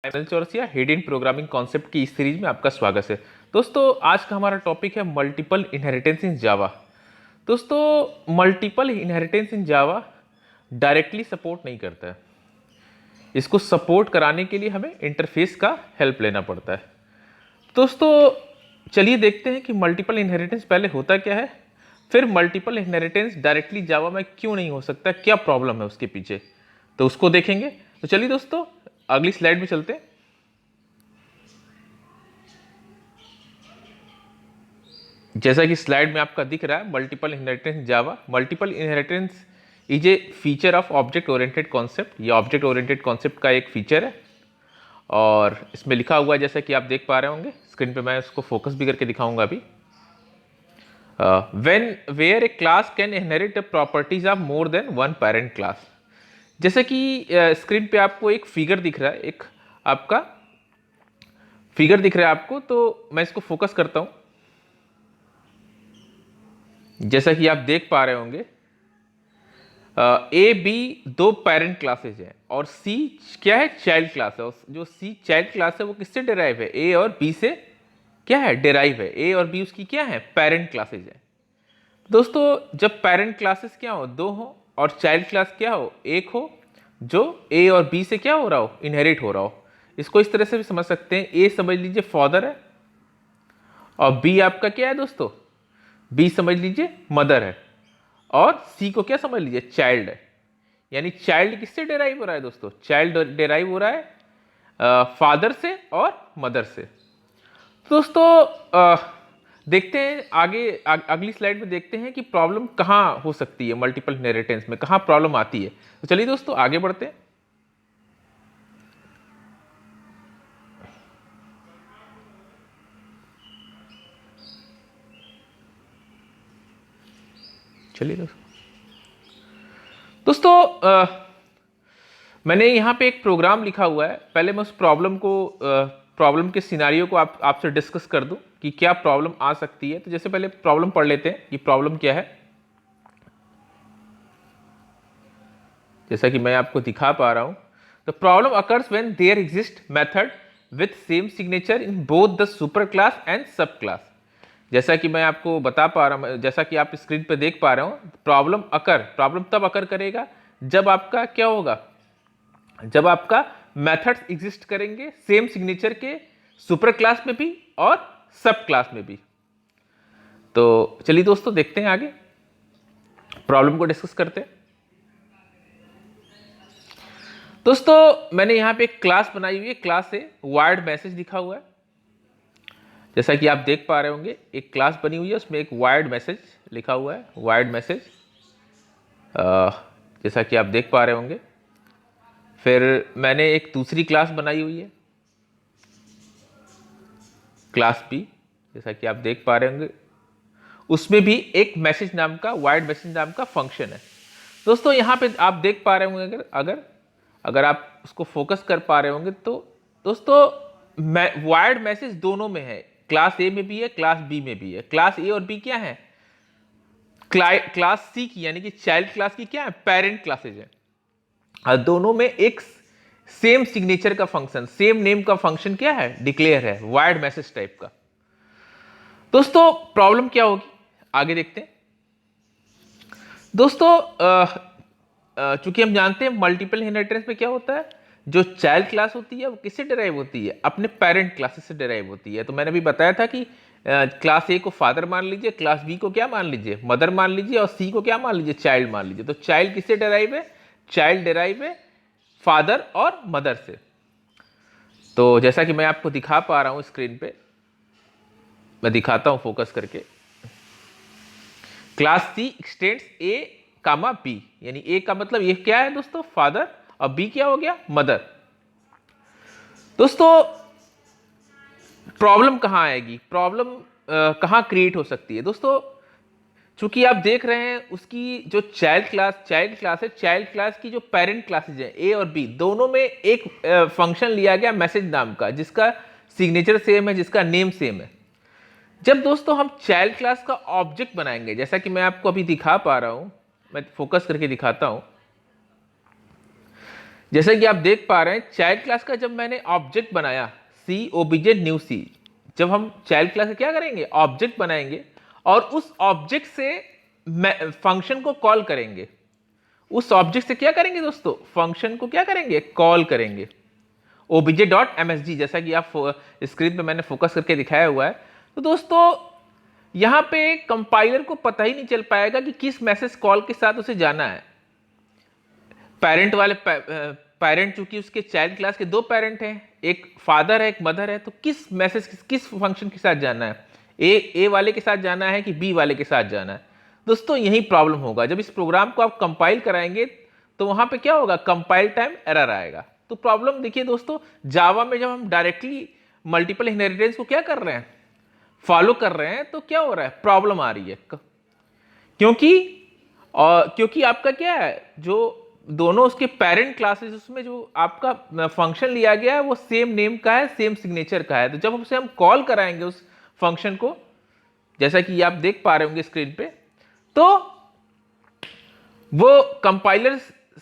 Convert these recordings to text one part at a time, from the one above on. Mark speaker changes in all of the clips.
Speaker 1: ML Chaurasia hidden programming concept की इस series में आपका स्वागत है। दोस्तों आज का हमारा टॉपिक है मल्टीपल इनहेरिटेंस इन जावा। दोस्तों multiple inheritance in Java directly support नहीं करता है। इसको सपोर्ट कराने के लिए हमें इंटरफेस का हेल्प लेना पड़ता है। दोस्तों चलिए देखते हैं कि मल्टीपल इनहेरिटेंस पहले होता क्या है, फिर मल्टीपल इनहेरिटेंस डायरेक्टली जावा में क्यों नहीं हो सकता, क्या प्रॉब्लम है उसके पीछे, तो उसको देखेंगे। तो चलिए दोस्तों अगली स्लाइड में चलते हैं। जैसा कि स्लाइड में आपका दिख रहा है multiple inheritance Java. Multiple inheritance is a feature of object oriented concept. ये ऑब्जेक्ट ओरिएंटेड कॉन्सेप्ट का एक फीचर है और इसमें लिखा हुआ है जैसा कि आप देख पा रहे होंगे स्क्रीन पे। मैं उसको फोकस भी करके दिखाऊंगा अभी। When where a class can inherit properties of more than one parent class. जैसे कि स्क्रीन पे आपको एक फिगर दिख रहा है, एक आपका फिगर दिख रहा है आपको, तो मैं इसको फोकस करता हूं। जैसा कि आप देख पा रहे होंगे ए बी दो पेरेंट क्लासेज हैं और सी क्या है, चाइल्ड क्लास है। और जो सी चाइल्ड क्लास है वो किससे डिराइव है, ए और बी से क्या है, डिराइव है। ए और बी उसकी क्या है, पेरेंट क्लासेज है। दोस्तों जब पेरेंट क्लासेस क्या हो, दो हो, और चाइल्ड क्लास क्या हो, एक हो, जो ए और बी से क्या हो रहा हो, इनहेरिट हो रहा हो। इसको इस तरह से भी समझ सकते हैं, ए समझ लीजिए फादर है और बी आपका क्या है दोस्तों, बी समझ लीजिए मदर है, और सी को क्या समझ लीजिए, चाइल्ड है। यानी चाइल्ड किससे डिराइव हो रहा है दोस्तों, चाइल्ड डिराइव हो रहा है फादर से और मदर से। दोस्तों देखते हैं आगे अगली स्लाइड में देखते हैं कि प्रॉब्लम कहाँ हो सकती है, मल्टीपल इनहेरिटेंस में कहाँ प्रॉब्लम आती है। तो चलिए दोस्तों आगे बढ़ते हैं। चलिए दोस्तों मैंने यहाँ पे एक प्रोग्राम लिखा हुआ है। पहले मैं उस प्रॉब्लम के सिनारियो को आपसे डिस्कस कर दूं कि क्या प्रॉब्लम आ सकती है। तो जैसे पहले प्रॉब्लम पढ़ लेते हैं कि प्रॉब्लम क्या है। जैसा कि मैं आपको दिखा पा रहा हूं, the problem occurs when there exist method with same signature in both the super class and sub class. जैसा कि मैं आपको बता पा रहा हूं, जैसा कि आप स्क्रीन पर देख पा रहे हो, प्रॉब्लम तब अकर करेगा जब आपका क्या होगा, जब आपका मेथड्स एग्जिस्ट करेंगे सेम सिग्नेचर के सुपर क्लास में भी और सब क्लास में भी। तो चलिए दोस्तों देखते हैं आगे, प्रॉब्लम को डिस्कस करते हैं। दोस्तों मैंने यहां पे एक क्लास बनाई हुई है, क्लास है वायर्ड मैसेज लिखा हुआ है। जैसा कि आप देख पा रहे होंगे एक क्लास बनी हुई है, उसमें एक वायर्ड मैसेज लिखा हुआ है, वायर्ड मैसेज, जैसा कि आप देख पा रहे होंगे। फिर मैंने एक दूसरी क्लास बनाई हुई है, क्लास बी, जैसा कि आप देख पा रहे होंगे। उसमें भी एक मैसेज नाम का, वायर्ड मैसेज नाम का फंक्शन है। दोस्तों यहाँ पे आप देख पा रहे होंगे, अगर अगर अगर आप उसको फोकस कर पा रहे होंगे तो दोस्तों वायर्ड मैसेज दोनों में है, क्लास ए में भी है, क्लास बी में भी है। क्लास ए और बी क्या है, क्लास सी की यानी कि चाइल्ड क्लास की क्या है, पेरेंट क्लासेज है। और दोनों में एक सेम सिग्नेचर का फंक्शन, सेम नेम का फंक्शन क्या है, डिक्लेयर है, वायर्ड मैसेज टाइप का। दोस्तों प्रॉब्लम क्या होगी आगे देखते हैं। दोस्तों चूंकि हम जानते हैं मल्टीपल इनहेरिटेंस में क्या होता है, जो चाइल्ड क्लास होती है वो किससे डिराइव होती है, अपने पेरेंट क्लासेस से डिराइव होती है। तो मैंने अभी बताया था कि क्लास ए को फादर मान लीजिए, क्लास बी को क्या मान लीजिए, मदर मान लीजिए, और सी को क्या मान लीजिए, चाइल्ड मान लीजिए। तो चाइल्ड किससे डिराइव है, चाइल्ड डिराइव है फादर और मदर से। तो जैसा कि मैं आपको दिखा पा रहा हूं स्क्रीन पे, मैं दिखाता हूं फोकस करके। क्लास सी एक्सटेंड्स ए कामा बी, यानी ए का मतलब ये क्या है दोस्तों, फादर, और बी क्या हो गया, मदर। दोस्तों प्रॉब्लम कहां आएगी, प्रॉब्लम कहां क्रिएट हो सकती है। दोस्तों चूंकि आप देख रहे हैं उसकी जो चाइल्ड क्लास है, चाइल्ड क्लास की जो पेरेंट क्लासेज है ए और बी, दोनों में एक फंक्शन लिया गया मैसेज नाम का, जिसका सिग्नेचर सेम है, जिसका नेम सेम है। जब दोस्तों हम चाइल्ड क्लास का ऑब्जेक्ट बनाएंगे, जैसा कि मैं आपको अभी दिखा पा रहा हूं, मैं फोकस करके दिखाता हूं। जैसे कि आप देख पा रहे हैं चाइल्ड क्लास का जब मैंने ऑब्जेक्ट बनाया सी ओबीजे न्यू सी, जब हम चाइल्ड क्लास का क्या करेंगे ऑब्जेक्ट बनाएंगे और उस ऑब्जेक्ट से फंक्शन को कॉल करेंगे। उस ऑब्जेक्ट से क्या करेंगे दोस्तों, फंक्शन को क्या करेंगे, कॉल करेंगे obj.msg, जैसा कि आप स्क्रीन पे मैंने फोकस करके दिखाया हुआ है। तो दोस्तों यहां पे कंपाइलर को पता ही नहीं चल पाएगा कि किस मैसेज कॉल के साथ उसे जाना है। पेरेंट वाले पेरेंट चूंकि उसके चाइल्ड क्लास के दो पेरेंट हैं, एक फादर है एक मदर है, तो किस मैसेज किस फंक्शन के साथ जाना है, ए वाले के साथ जाना है कि बी वाले के साथ जाना है। दोस्तों यही प्रॉब्लम होगा जब इस प्रोग्राम को आप कंपाइल कराएंगे, तो वहां पे क्या होगा, कंपाइल टाइम एरर आएगा। तो प्रॉब्लम देखिए दोस्तों, जावा में जब हम डायरेक्टली मल्टीपल इनहेरिटेंस को क्या कर रहे हैं, फॉलो कर रहे हैं, तो क्या हो रहा है, प्रॉब्लम आ रही है। क्योंकि आपका क्या है, जो दोनों उसके पेरेंट क्लासेस उसमें जो आपका फंक्शन लिया गया है वो सेम नेम का है, सेम सिग्नेचर का है। तो जब उसे हम कॉल कराएंगे उस फंक्शन को, जैसा कि आप देख पा रहे होंगे स्क्रीन पे, तो वो कंपाइलर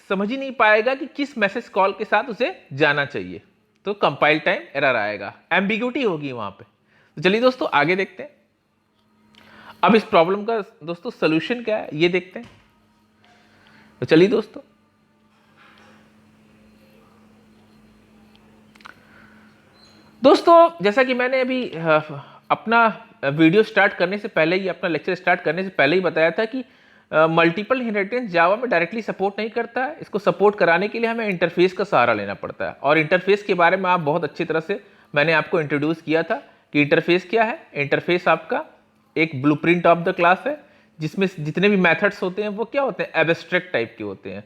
Speaker 1: समझ ही नहीं पाएगा कि किस मैसेज कॉल के साथ उसे जाना चाहिए, तो कंपाइल टाइम एरर आएगा, एम्बिग्यूटी होगी वहां पे। तो चलिए दोस्तों आगे देखते हैं। अब इस प्रॉब्लम का दोस्तों सोल्यूशन क्या है ये देखते हैं। तो चलिए दोस्तों जैसा कि मैंने अभी अपना वीडियो स्टार्ट करने से पहले ही, अपना लेक्चर स्टार्ट करने से पहले ही बताया था कि मल्टीपल इनहेरिटेंस जावा में डायरेक्टली सपोर्ट नहीं करता है। इसको सपोर्ट कराने के लिए हमें इंटरफेस का सहारा लेना पड़ता है, और इंटरफेस के बारे में आप बहुत अच्छी तरह से मैंने आपको इंट्रोड्यूस किया था कि इंटरफेस क्या है। इंटरफेस आपका एक ब्लूप्रिंट ऑफ द क्लास है, जिसमें जितने भी मेथड्स होते हैं वो क्या होते हैं, एब्स्ट्रैक्ट टाइप के होते हैं।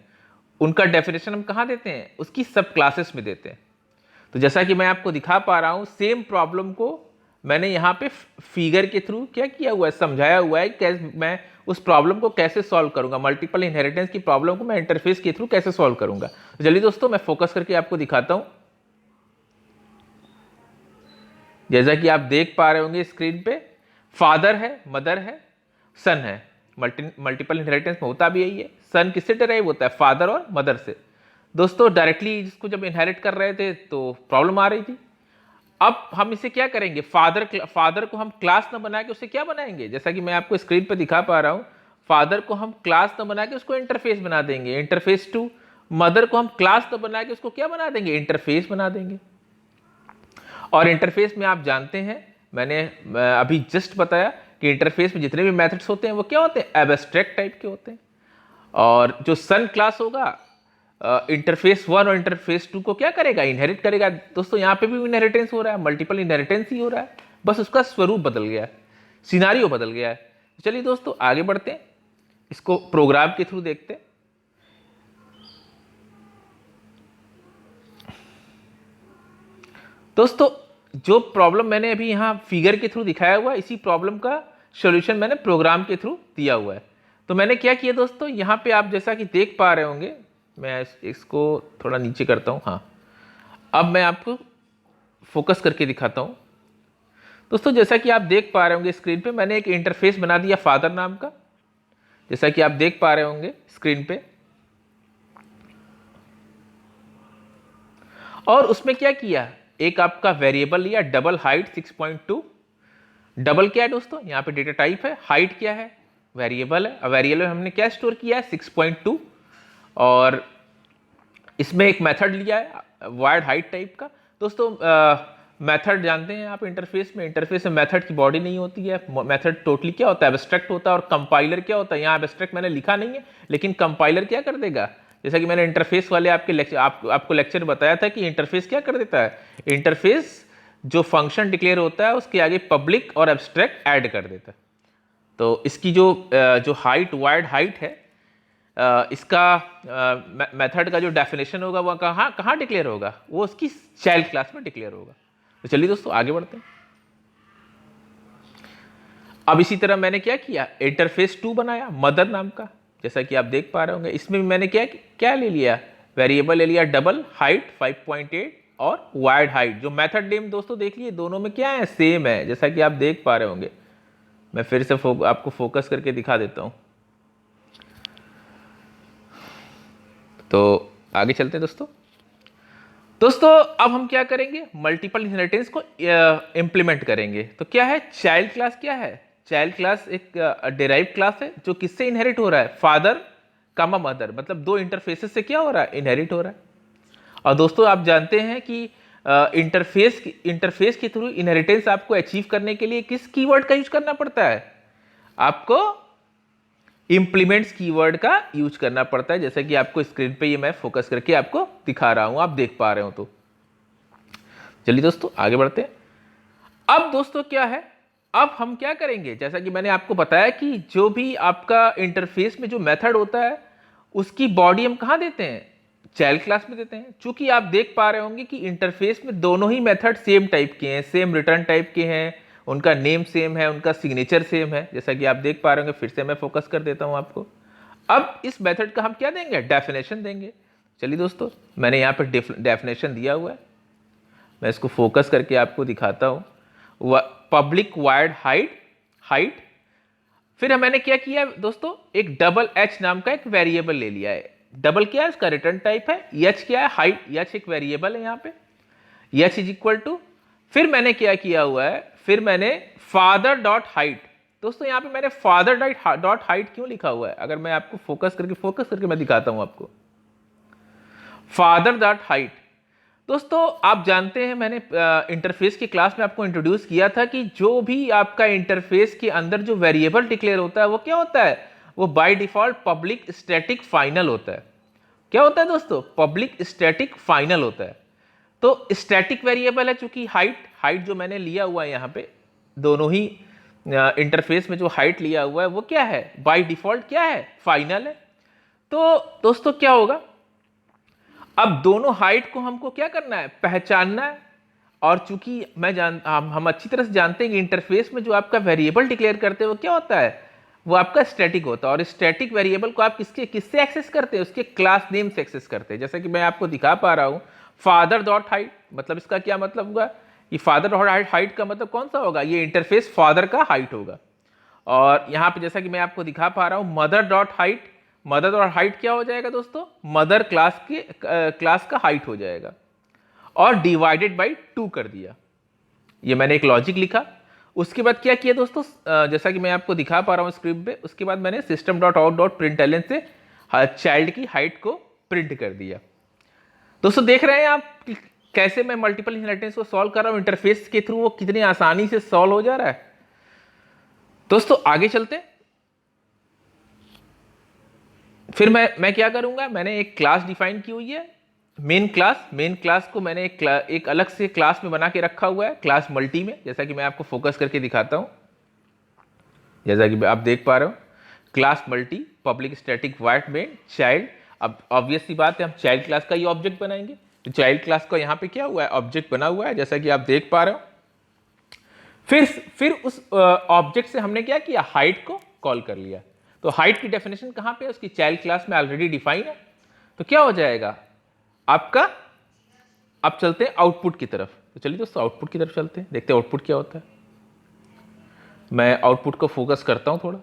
Speaker 1: उनका डेफिनेशन हम कहाँ देते हैं, उसकी सब क्लासेस में देते हैं। तो जैसा कि मैं आपको दिखा पा रहा हूं, सेम प्रॉब्लम को मैंने यहाँ पे फिगर के थ्रू क्या किया हुआ है, समझाया हुआ है कैसे मैं उस प्रॉब्लम को कैसे सॉल्व करूंगा, मल्टीपल इनहेरिटेंस की प्रॉब्लम को मैं इंटरफेस के थ्रू कैसे सॉल्व करूंगा। तो चलिए दोस्तों मैं फोकस करके आपको दिखाता हूं। जैसा कि आप देख पा रहे होंगे स्क्रीन पे, फादर है, मदर है, सन है। मल्टीपल इनहेरिटेंस में होता भी यही है। सन किससे डिराइव होता है, फादर और मदर से। दोस्तों डायरेक्टली इसको जब इनहेरिट कर रहे थे तो प्रॉब्लम आ रही थी। अब हम इसे क्या करेंगे, फादर को हम क्लास ना बना के उसे क्या बनाएंगे, जैसा कि मैं आपको स्क्रीन पर दिखा पा रहा हूं, फादर को हम क्लास ना बना के उसको इंटरफेस बना देंगे, इंटरफेस टू। मदर को हम क्लास ना बना के उसको क्या बना देंगे, इंटरफेस बना देंगे। और इंटरफेस में आप जानते हैं, मैंने अभी जस्ट बताया कि इंटरफेस में जितने भी मेथड्स होते हैं वो क्या होते हैं, एब्स्ट्रैक्ट टाइप के होते हैं। और जो सन क्लास होगा, इंटरफेस वन और इंटरफेस टू को क्या करेगा, इनहेरिट करेगा। दोस्तों यहाँ पे भी इनहेरिटेंस हो रहा है, मल्टीपल इनहेरिटेंस ही हो रहा है, बस उसका स्वरूप बदल गया है, सिनारियो बदल गया है। चलिए दोस्तों आगे बढ़ते हैं, इसको प्रोग्राम के थ्रू देखते हैं। दोस्तों जो प्रॉब्लम मैंने अभी यहाँ फिगर के थ्रू दिखाया हुआ है, इसी प्रॉब्लम का सॉल्यूशन मैंने प्रोग्राम के थ्रू दिया हुआ है। तो मैंने क्या किया दोस्तों, यहाँ पे आप जैसा कि देख पा रहे होंगे, मैं इसको थोड़ा नीचे करता हूँ। हाँ, अब मैं आपको फोकस करके दिखाता हूँ। दोस्तों जैसा कि आप देख पा रहे होंगे स्क्रीन पे, मैंने एक इंटरफेस बना दिया फादर नाम का, जैसा कि आप देख पा रहे होंगे स्क्रीन पे। और उसमें क्या किया, एक आपका वेरिएबल लिया, डबल हाइट 6.2। डबल क्या है दोस्तों, यहाँ पे डेटा टाइप है, हाइट क्या है, वेरिएबल है। वेरिएबल में हमने क्या स्टोर किया है, 6.2। और इसमें एक मेथड लिया है वाइड हाइट टाइप का। दोस्तों मेथड जानते हैं आप, इंटरफेस में मेथड की बॉडी नहीं होती है, मेथड टोटली क्या होता है, एब्स्ट्रैक्ट होता है। और कंपाइलर क्या होता है, यहाँ एब्स्ट्रैक्ट मैंने लिखा नहीं है, लेकिन कंपाइलर क्या कर देगा, जैसा कि मैंने इंटरफेस वाले आपको लेक्चर बताया था कि इंटरफेस क्या कर देता है, इंटरफेस जो फंक्शन डिक्लेयर होता है उसके आगे पब्लिक और एब्स्ट्रैक्ट ऐड कर देता है। तो इसकी जो हाइट, वाइड हाइट है, इसका मेथड का जो डेफिनेशन होगा वो कहाँ डिक्लेयर होगा, वो उसकी चाइल्ड क्लास में डिक्लेयर होगा। तो चलिए दोस्तों आगे बढ़ते हैं। अब इसी तरह मैंने क्या किया, इंटरफेस 2 बनाया मदर नाम का, जैसा कि आप देख पा रहे होंगे। इसमें भी मैंने क्या ले लिया, वेरिएबल ले लिया डबल हाइट 5.8 और वाइड हाइट। जो मेथड नेम दोस्तों देख लिए दोनों में क्या है, सेम है, जैसा कि आप देख पा रहे होंगे। मैं फिर से आपको फोकस करके दिखा देता हूं। तो आगे चलते हैं दोस्तों। दोस्तों अब हम क्या करेंगे, मल्टीपल इनहेरिटेंस को इंप्लीमेंट करेंगे। तो क्या है चाइल्ड क्लास, क्या है चाइल्ड क्लास, एक डिराइव क्लास है जो किससे इनहेरिट हो रहा है, फादर कामा मदर, मतलब दो इंटरफेसेस से क्या हो रहा है, इनहेरिट हो रहा है। और दोस्तों आप जानते हैं कि इंटरफेस के थ्रू इनहेरिटेंस आपको अचीव करने के लिए किस कीवर्ड का यूज करना पड़ता है, आपको इंप्लीमेंट्स कीवर्ड का यूज करना पड़ता है, जैसा कि आपको स्क्रीन पे ये मैं फोकस करके आपको दिखा रहा हूं, आप देख पा रहे हो। तो चलिए दोस्तों आगे बढ़ते हैं। अब दोस्तों क्या है, अब हम क्या करेंगे, जैसा कि मैंने आपको बताया कि जो भी आपका इंटरफेस में जो मेथड होता है उसकी बॉडी हम कहां देते हैं, चाइल्ड क्लास में देते हैं। चूंकि आप देख पा रहे होंगे कि इंटरफेस में दोनों ही मेथड सेम टाइप के हैं, सेम रिटर्न टाइप के हैं, उनका नेम सेम है, उनका सिग्नेचर सेम है, जैसा कि आप देख पा रहे होंगे। फिर से मैं फोकस कर देता हूं आपको। अब इस मेथड का हम क्या देंगे, डेफिनेशन देंगे। चलिए दोस्तों मैंने यहाँ पर डेफिनेशन दिया हुआ है, मैं इसको फोकस करके आपको दिखाता हूं। पब्लिक वायर्ड हाइट, फिर मैंने क्या किया दोस्तों, एक डबल एच नाम का एक वेरिएबल ले लिया है। डबल क्या है, इसका रिटर्न टाइप है। एच क्या है, हाइट, एच एक वेरिएबल है यहाँ पे, एच इज इक्वल टू, फिर मैंने क्या किया हुआ है, फिर मैंने फादर डॉट हाइट। दोस्तों यहाँ पे मैंने फादर डॉट हाइट क्यों लिखा हुआ है, अगर मैं आपको फोकस करके मैं दिखाता हूं आपको। फादर डॉट हाइट, दोस्तों आप जानते हैं मैंने इंटरफेस की क्लास में आपको इंट्रोड्यूस किया था कि जो भी आपका इंटरफेस के अंदर जो वेरिएबल डिक्लेयर होता है वो क्या होता है, वो by default public static final होता है। क्या होता है दोस्तों, पब्लिक स्टैटिक फाइनल होता है। तो स्टैटिक वेरिएबल है, चूंकि हाइट जो मैंने लिया हुआ है यहाँ पे, दोनों ही इंटरफेस में जो हाइट लिया हुआ है वो क्या है, बाय डिफॉल्ट क्या है, फाइनल है। तो दोस्तों क्या होगा, अब दोनों हाइट को हमको क्या करना है, पहचानना है। और चूंकि हम अच्छी तरह से जानते हैं कि इंटरफेस में जो आपका वेरिएबल डिक्लेयर करते हैं वो क्या होता है, वो आपका स्टैटिक होता है। और स्टैटिक वेरिएबल को आप किससे एक्सेस करते हैं, उसके क्लास नेम से एक्सेस करते हैं। जैसा कि मैं आपको दिखा पा रहा हूं, फादर डॉट हाइट, मतलब इसका क्या मतलब होगा, ये फादर डॉट हाइट का मतलब कौन सा होगा, ये इंटरफेस फादर का हाइट होगा। और यहां पे जैसा कि मैं आपको दिखा पा रहा हूं, मदर डॉट हाइट, मदर और हाइट क्या हो जाएगा दोस्तों, मदर क्लास का हाइट हो जाएगा। और डिवाइडेड बाई 2 कर दिया, ये मैंने एक लॉजिक लिखा। उसके बाद क्या किया दोस्तों, जैसा कि मैं आपको दिखा पा रहा हूं स्क्रिप्ट पे, उसके बाद मैंने system dot out dot println से चाइल्ड की हाइट को प्रिंट कर दिया। दोस्तों देख रहे हैं आप कि कैसे मैं मल्टीपल इनहेरिटेंस को सॉल्व कर रहा हूं इंटरफेस के थ्रू, वो कितनी आसानी से सॉल्व हो जा रहा है। दोस्तों आगे चलते हैं। फिर मैं क्या करूंगा, मैंने एक क्लास डिफाइन की हुई है, मेन क्लास को मैंने एक अलग से क्लास में बना के रखा हुआ है, क्लास मल्टी में, जैसा कि मैं आपको फोकस करके दिखाता हूं। जैसा कि आप देख पा रहे हो, class multi public static wide main child. अब ऑब्वियस सी बात है, हम चाइल्ड क्लास का ही ऑब्जेक्ट बनाएंगे। तो चाइल्ड क्लास का यहाँ पे क्या हुआ है, ऑब्जेक्ट बना हुआ है, जैसा कि आप देख पा रहे हो। फिर उस ऑब्जेक्ट से हमने क्या किया, हाइट को कॉल कर लिया। तो हाइट की डेफिनेशन कहां पे है, उसकी चाइल्ड क्लास में ऑलरेडी डिफाइन है। तो क्या हो जाएगा आपका, अब चलते हैं आउटपुट की तरफ। तो चलिए दोस्तों आउटपुट की तरफ चलते हैं, देखते हैं आउटपुट क्या होता है। मैं आउटपुट को फोकस करता हूं थोड़ा।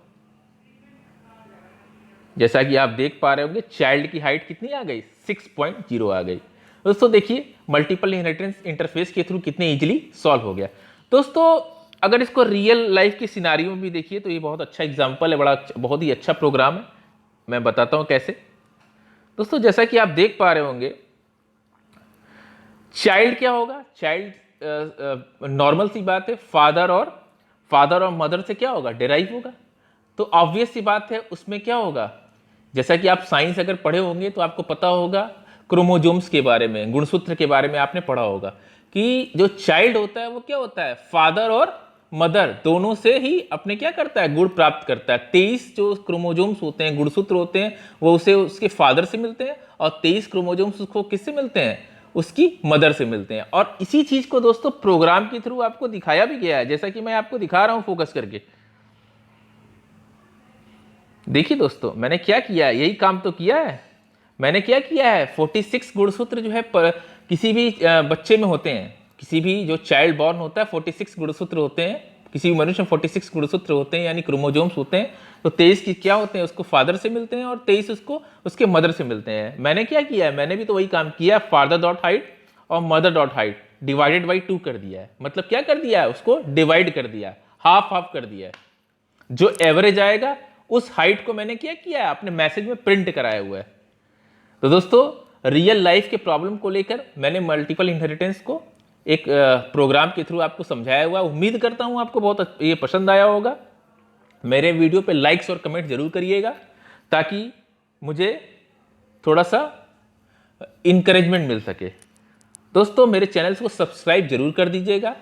Speaker 1: जैसा कि आप देख पा रहे होंगे, चाइल्ड की हाइट कितनी आ गई, 6.0 आ गई। दोस्तों देखिए मल्टीपल इनहेरिटेंस इंटरफेस के थ्रू कितने इजीली सॉल्व हो गया। दोस्तों अगर इसको रियल लाइफ के सिनारियो में भी देखिए तो ये बहुत अच्छा एग्जांपल है, बहुत ही अच्छा प्रोग्राम है। मैं बताता हूं कैसे। दोस्तों जैसा कि आप देख पा रहे होंगे, चाइल्ड क्या होगा, चाइल्ड नॉर्मल सी बात है, फादर और मदर से क्या होगा, डिराइव होगा। तो ऑब्वियस सी बात है, उसमें क्या होगा, जैसा कि आप साइंस अगर पढ़े होंगे तो आपको पता होगा क्रोमोजोम्स के बारे में, गुणसूत्र के बारे में आपने पढ़ा होगा कि जो चाइल्ड होता है वो क्या होता है, फादर और मदर दोनों से ही अपने क्या करता है, गुण प्राप्त करता है। 23 जो क्रोमोजोम्स होते हैं, गुणसूत्र होते हैं, वो उसे उसके फादर से मिलते हैं, और 23 क्रोमोजोम्स उसको किससे मिलते हैं, उसकी मदर से मिलते हैं। और इसी चीज को दोस्तों प्रोग्राम के थ्रू आपको दिखाया भी गया है, जैसा कि मैं आपको दिखा रहा हूं फोकस करके। देखिए दोस्तों मैंने क्या किया है, यही काम तो किया है। मैंने क्या किया है, 46 गुणसूत्र जो है किसी भी बच्चे में होते हैं, किसी भी जो चाइल्ड बॉर्न होता है 46 गुणसूत्र होते हैं, किसी भी मनुष्य में 46 गुणसूत्र होते हैं, यानी क्रोमोजोम्स होते हैं। तो 23 की क्या होते हैं, उसको फादर से मिलते हैं, और 23 उसको उसके मदर से मिलते हैं। मैंने क्या किया है, मैंने भी तो वही काम किया, फादर डॉट हाइट और mother dot height divided by 2 कर दिया है। मतलब क्या कर दिया है, उसको डिवाइड कर दिया, हाफ हाफ कर दिया है। जो एवरेज आएगा उस हाइट को मैंने क्या किया है, अपने मैसेज में प्रिंट कराया हुआ है। तो दोस्तों रियल लाइफ के प्रॉब्लम को लेकर मैंने मल्टीपल इनहेरिटेंस को एक प्रोग्राम के थ्रू आपको समझाया हुआ। उम्मीद करता हूं आपको बहुत ये पसंद आया होगा। मेरे वीडियो पे लाइक्स और कमेंट जरूर करिएगा ताकि मुझे थोड़ा सा इंकरेजमेंट मिल सके। दोस्तों मेरे चैनल को सब्सक्राइब जरूर कर दीजिएगा,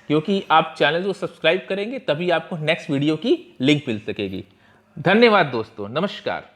Speaker 1: क्योंकि आप चैनल को सब्सक्राइब करेंगे तभी आपको नेक्स्ट वीडियो की लिंक मिल सकेगी। धन्यवाद दोस्तों, नमस्कार।